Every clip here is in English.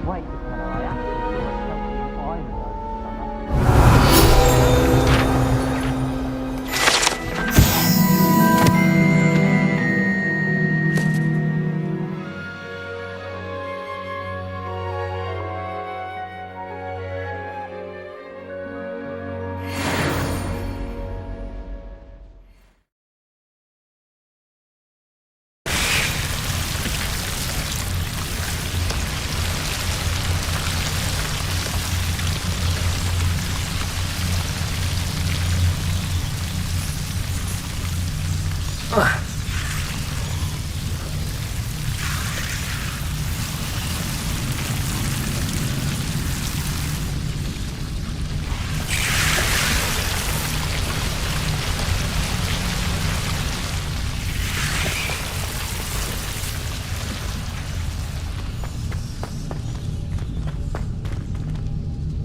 Wait, I actually saw something behind us.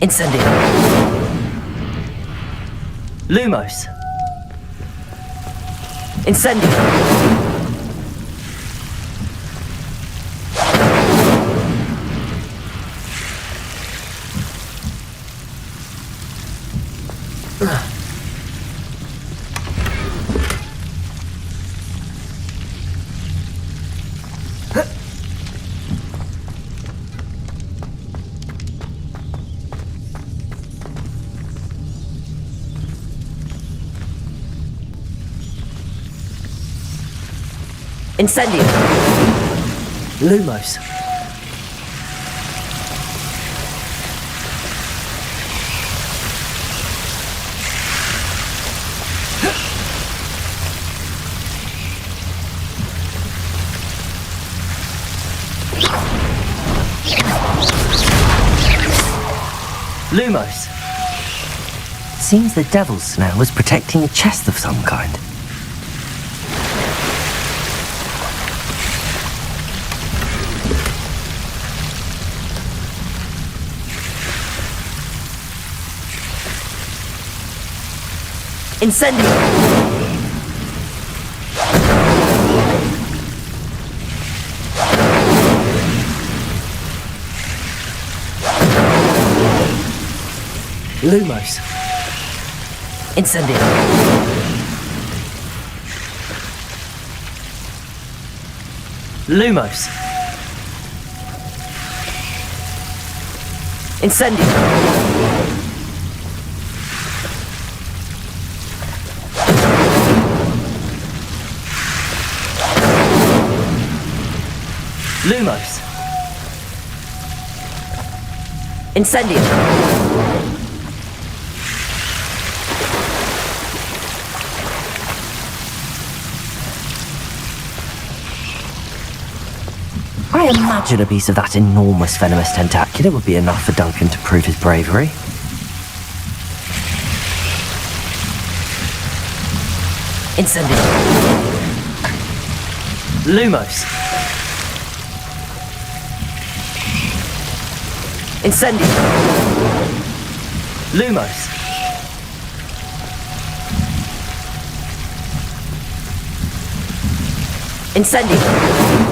Incendio. Lumos. Incendio. Incendio. Lumos. Lumos. Seems the Devil's Snare was protecting a chest of some kind. Incendio! Lumos. Incendio. Lumos. Incendio. Lumos. Incendio. I imagine a piece of that enormous venomous tentacular would be enough for Duncan to prove his bravery. Incendio. Lumos. Incendio. Lumos. Incendio.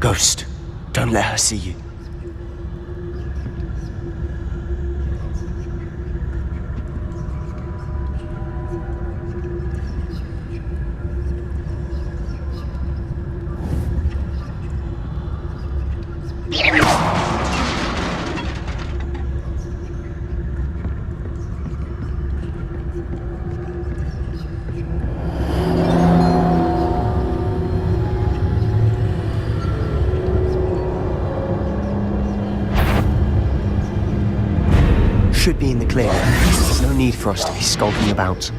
Ghost, don't let her see you. should be in the clear. There's no need for us to be skulking about.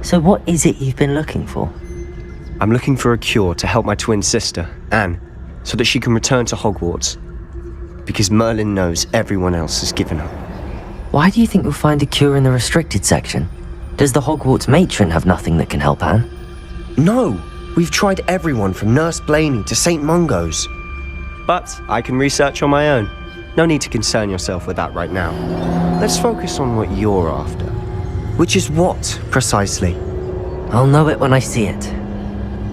So what is it you've been looking for? I'm looking for a cure to help my twin sister, Anne, so that she can return to Hogwarts. Because Merlin knows everyone else has given up. Why do you think you'll find a cure in the restricted section? Does the Hogwarts matron have nothing that can help Anne? No! We've tried everyone from Nurse Blaney to St. Mungo's. But I can research on my own. No need to concern yourself with that right now. Let's focus on what you're after. Which is what, precisely? I'll know it when I see it.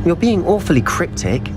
You're being awfully cryptic.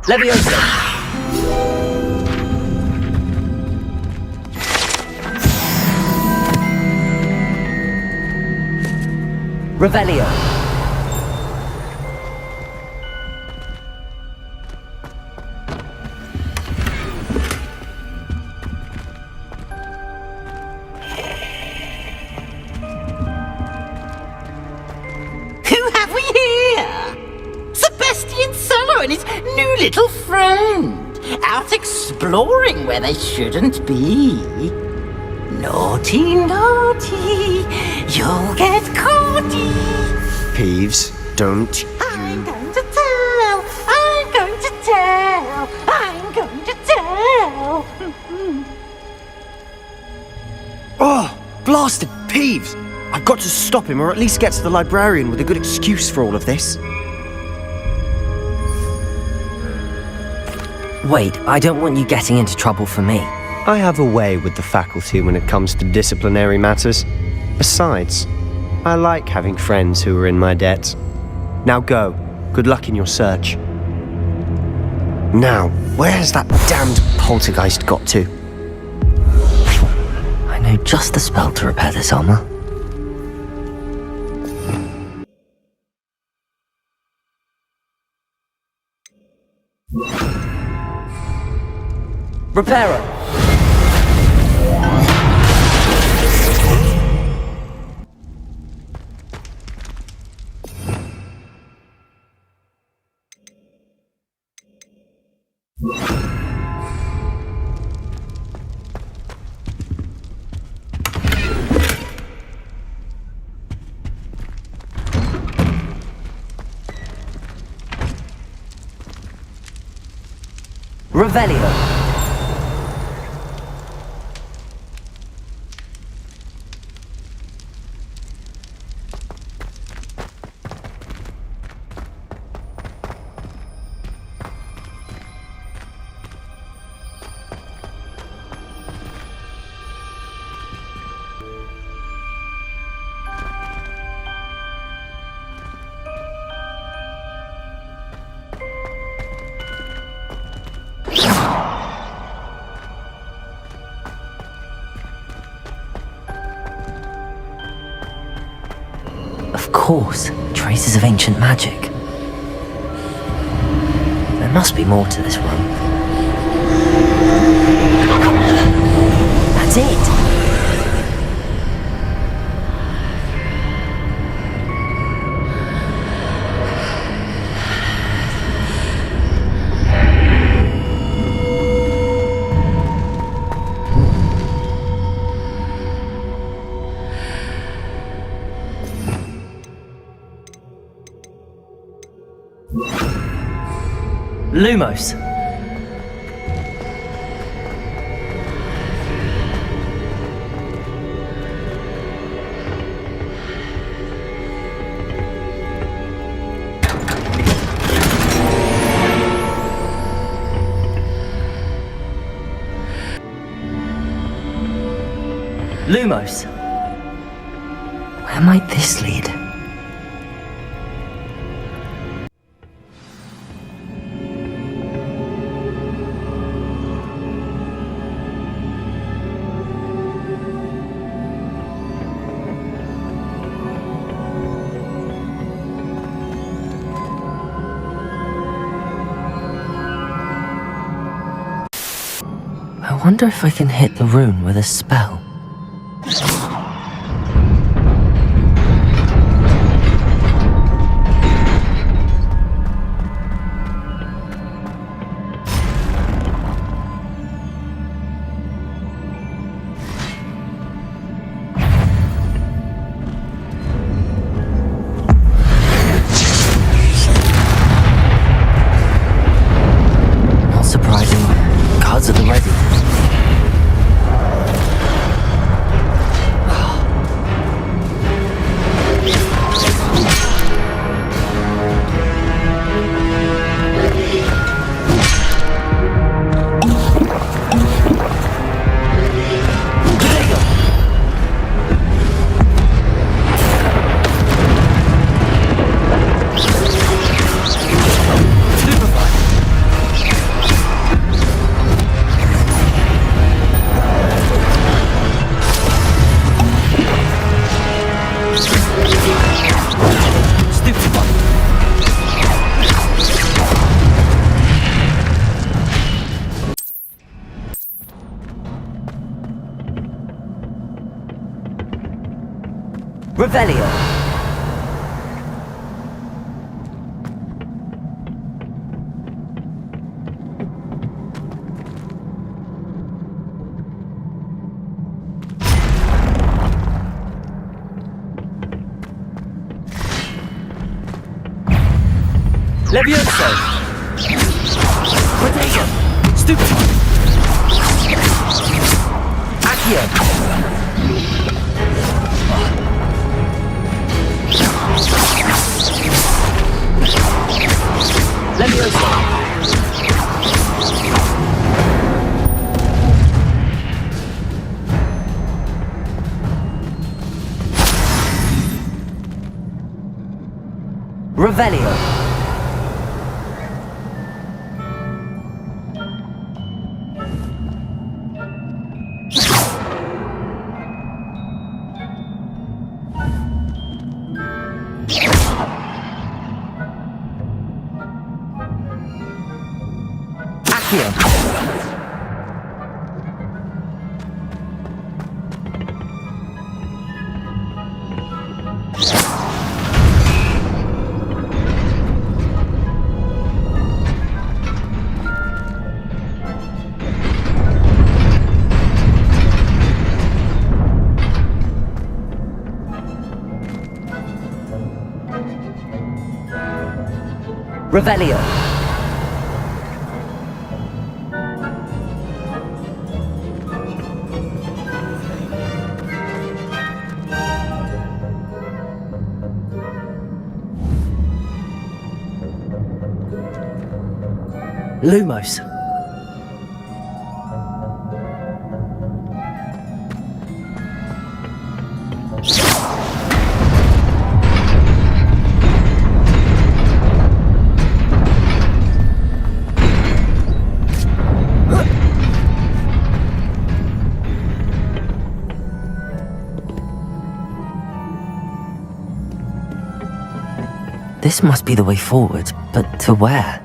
Leviosa! Revelio! Who have we here? Sebastian Solo and his new little friend, out exploring where they shouldn't be. Naughty, naughty, you'll get caughty. Peeves, don't I'm going to tell, I'm going to tell, I'm going to tell. Oh, blasted Peeves! I've got to stop him, or at least get to the librarian with a good excuse for all of this. Wait, I don't want you getting into trouble for me. I have a way with the faculty when it comes to disciplinary matters. Besides, I like having friends who are in my debt. Now go. Good luck in your search. Now, where's that damned poltergeist got to? I know just the spell to repair this armor. Reparo! Revelio! Of course, traces of ancient magic. There must be more to this room. That's it! Lumos. Lumos. Where might this lead? I wonder if I can hit the rune with a spell. Not surprising. Cards at the ready. Revelio. Levioso. Protego. Stupefy. Accio. Levioso. Revelio. Accio. Revelio. Lumos. This must be the way forward, but to where?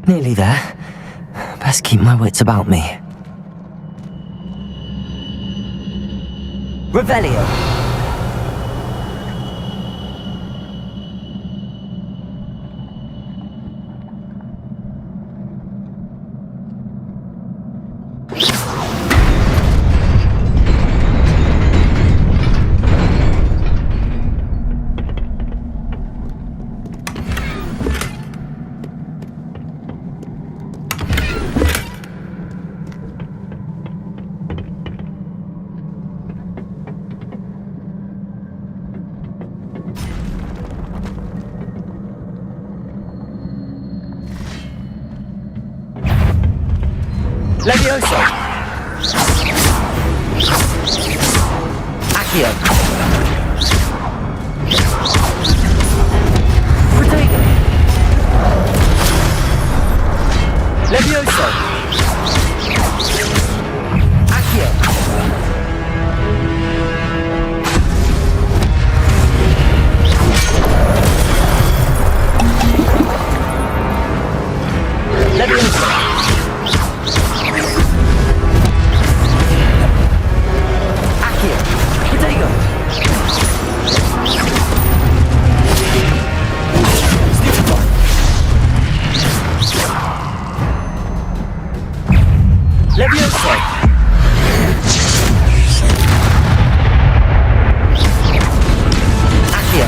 Nearly there. Best keep my wits about me. Revelio. Levioso! Accio! Protego! Levioso! Accio! Levioso! Accio! Protego! Stupefy! Levioso! Accio!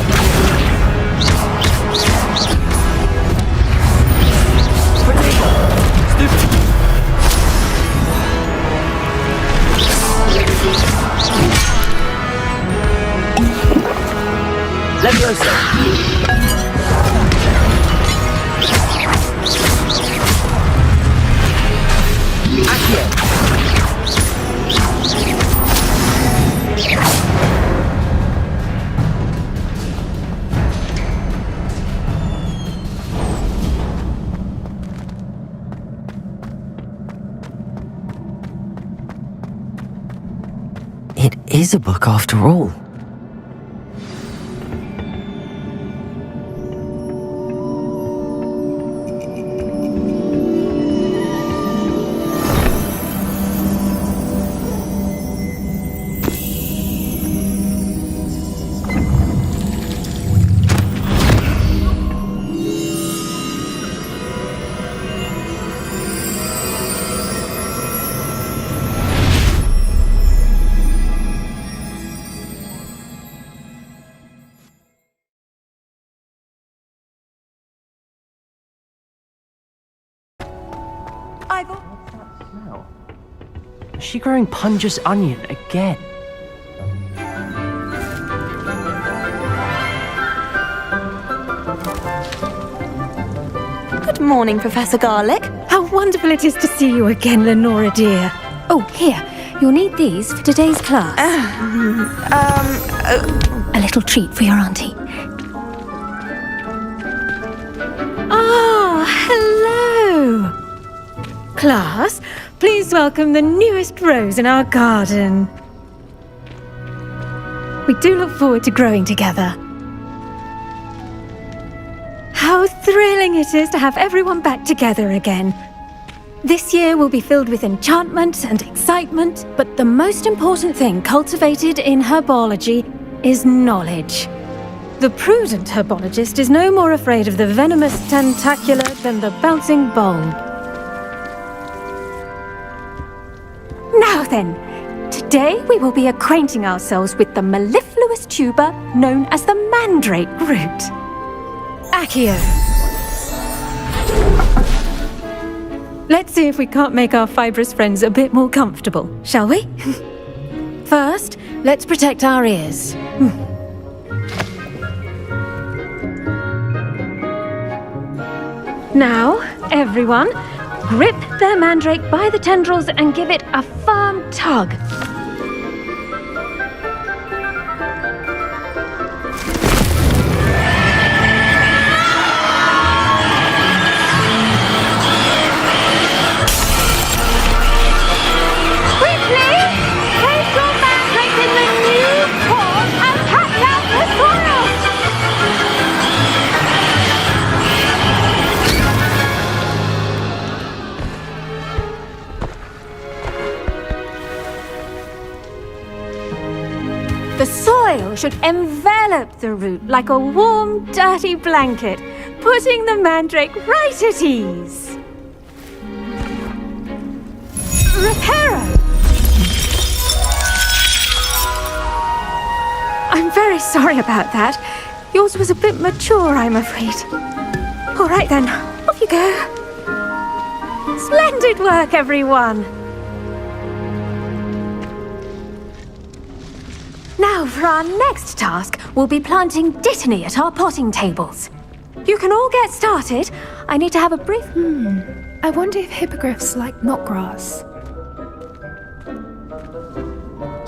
Protego! Stupefy! Levioso! Accio! It is a book after all. Smell. Is she growing Punja's onion again? Good morning, Professor Garlic. How wonderful it is to see you again, Lenora dear. Oh, here, you'll need these for today's class. A little treat for your auntie. Oh, hello. Class, please welcome the newest rose in our garden. We do look forward to growing together. How thrilling it is to have everyone back together again. This year will be filled with enchantment and excitement, but the most important thing cultivated in herbology is knowledge. The prudent herbologist is no more afraid of the venomous tentacular than the bouncing bulb. Now then, today we will be acquainting ourselves with the mellifluous tuber known as the mandrake root. Accio. Let's see if we can't make our fibrous friends a bit more comfortable, shall we? First, let's protect our ears. Now, everyone, grip their mandrake by the tendrils and give it a firm tug. Quickly, place your mandrake in the new pot and pack out the soil. The soil should envelop the root like a warm, dirty blanket, putting the mandrake right at ease. Reparo! I'm very sorry about that. Yours was a bit mature, I'm afraid. All right then, off you go. Splendid work, everyone! Now, for our next task, we'll be planting dittany at our potting tables. You can all get started. I need to have a brief... I wonder if hippogriffs like knotgrass.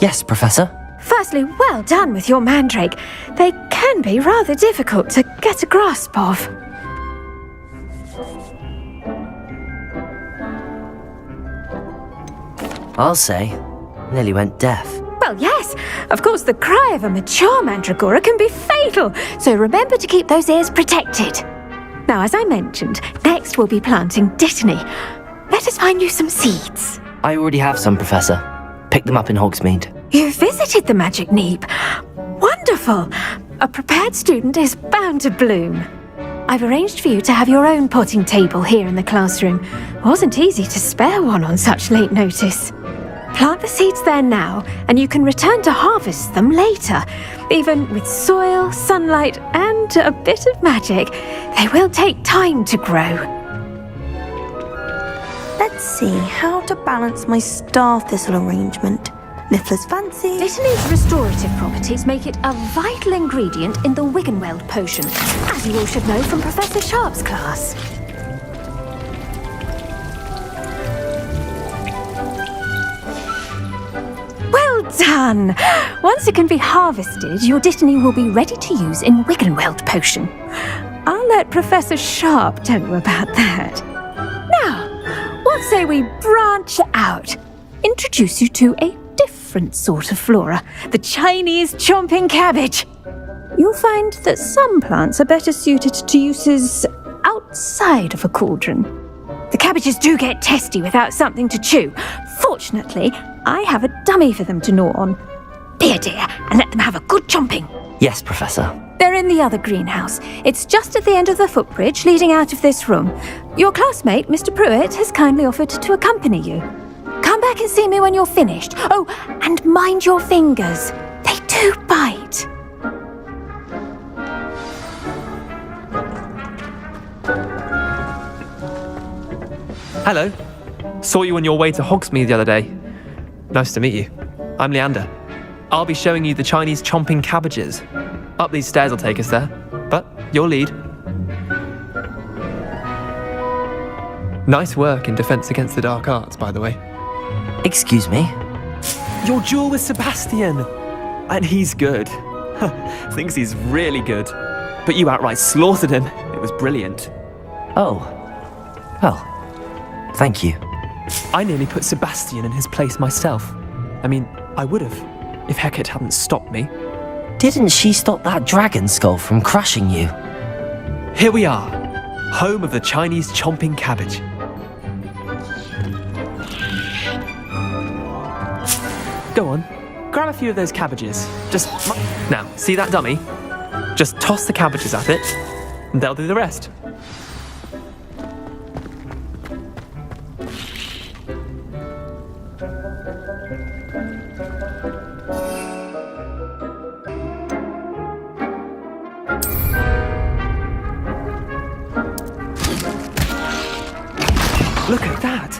Yes, Professor. Firstly, well done with your mandrake. They can be rather difficult to get a grasp of. I'll say, nearly went deaf. Well, yes, of course the cry of a mature mandragora can be fatal, so remember to keep those ears protected. Now, as I mentioned, next we'll be planting dittany. Let us find you some seeds. I already have some, Professor. Pick them up in Hogsmeade. You visited the Magic Neep. Wonderful! A prepared student is bound to bloom. I've arranged for you to have your own potting table here in the classroom. Wasn't easy to spare one on such late notice. Plant the seeds there now, and you can return to harvest them later. Even with soil, sunlight, and a bit of magic, they will take time to grow. Let's see how to balance my star thistle arrangement. Niffler's fancy. Dittany's restorative properties make it a vital ingredient in the Wiggenweld potion, as you all should know from Professor Sharp's class. Well done! Once it can be harvested, your dittany will be ready to use in Wiggenweld potion. I'll let Professor Sharp tell you about that. Now, what say we branch out? Introduce you to a different sort of flora, the Chinese chomping cabbage. You'll find that some plants are better suited to uses outside of a cauldron. The cabbages do get testy without something to chew. Fortunately, I have a dummy for them to gnaw on. Be a dear and let them have a good chomping. Yes, Professor. They're in the other greenhouse. It's just at the end of the footbridge leading out of this room. Your classmate, Mr. Pruitt, has kindly offered to accompany you. Come back and see me when you're finished. Oh, and mind your fingers. They do bite. Hello. Saw you on your way to Hogsmeade the other day. Nice to meet you. I'm Leander. I'll be showing you the Chinese chomping cabbages. Up these stairs will take us there, but your lead. Nice work in Defense Against the Dark Arts, by the way. Excuse me? Your duel with Sebastian! And he's good. Thinks he's really good. But you outright slaughtered him. It was brilliant. Oh. Well, thank you. I nearly put Sebastian in his place myself. I mean, I would have, if Hecate hadn't stopped me. Didn't she stop that dragon skull from crushing you? Here we are, home of the Chinese chomping cabbage. Go on, grab a few of those cabbages. Now, see that dummy? Just toss the cabbages at it, and they'll do the rest. Look at that!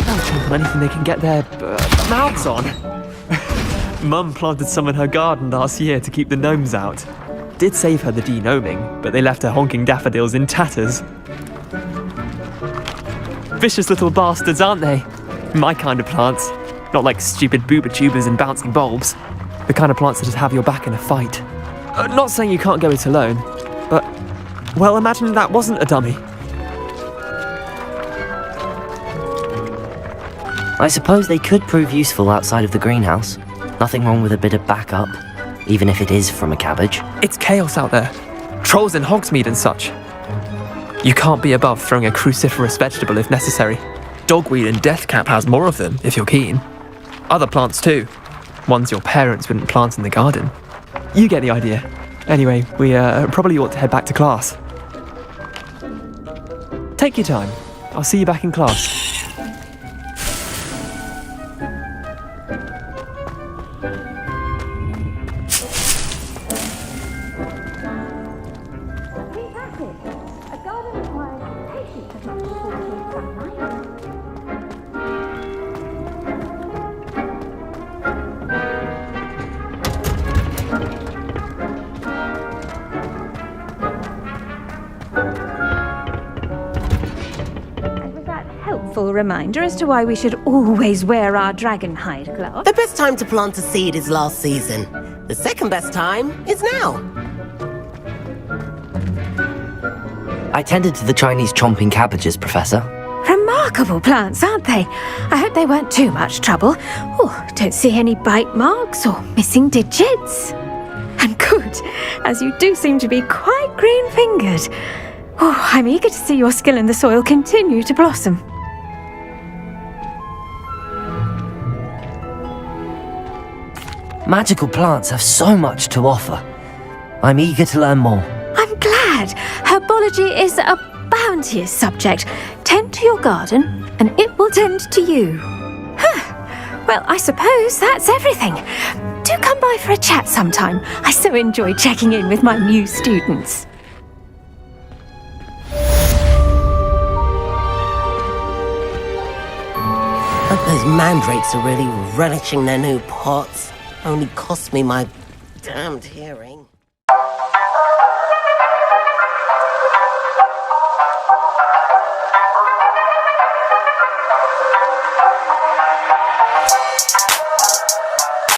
They'll chomp on anything they can get their mouths on. Mum planted some in her garden last year to keep the gnomes out. Did save her the de-gnoming, but they left her honking daffodils in tatters. Vicious little bastards, aren't they? My kind of plants. Not like stupid booba tubers and bouncing bulbs. The kind of plants that just have your back in a fight. Not saying you can't go it alone, but, well, imagine that wasn't a dummy. I suppose they could prove useful outside of the greenhouse. Nothing wrong with a bit of backup, even if it is from a cabbage. It's chaos out there. Trolls in Hogsmeade and such. You can't be above throwing a cruciferous vegetable if necessary. Dogweed and deathcap has more of them, if you're keen. Other plants too. Ones your parents wouldn't plant in the garden. You get the idea. Anyway, we probably ought to head back to class. Take your time. I'll see you back in class. useful reminder as to why we should always wear our dragon hide glove. The best time to plant a seed is last season. The second best time is now. I tended to the Chinese chomping cabbages, Professor. Remarkable plants, aren't they? I hope they weren't too much trouble. Oh, don't see any bite marks or missing digits. And good, as you do seem to be quite green-fingered. Oh, I'm eager to see your skill in the soil continue to blossom. Magical plants have so much to offer. I'm eager to learn more. I'm glad. Herbology is a bounteous subject. Tend to your garden, and it will tend to you. Huh. Well, I suppose that's everything. Do come by for a chat sometime. I so enjoy checking in with my new students. Hope those mandrakes are really relishing their new pots. Only cost me my damned hearing.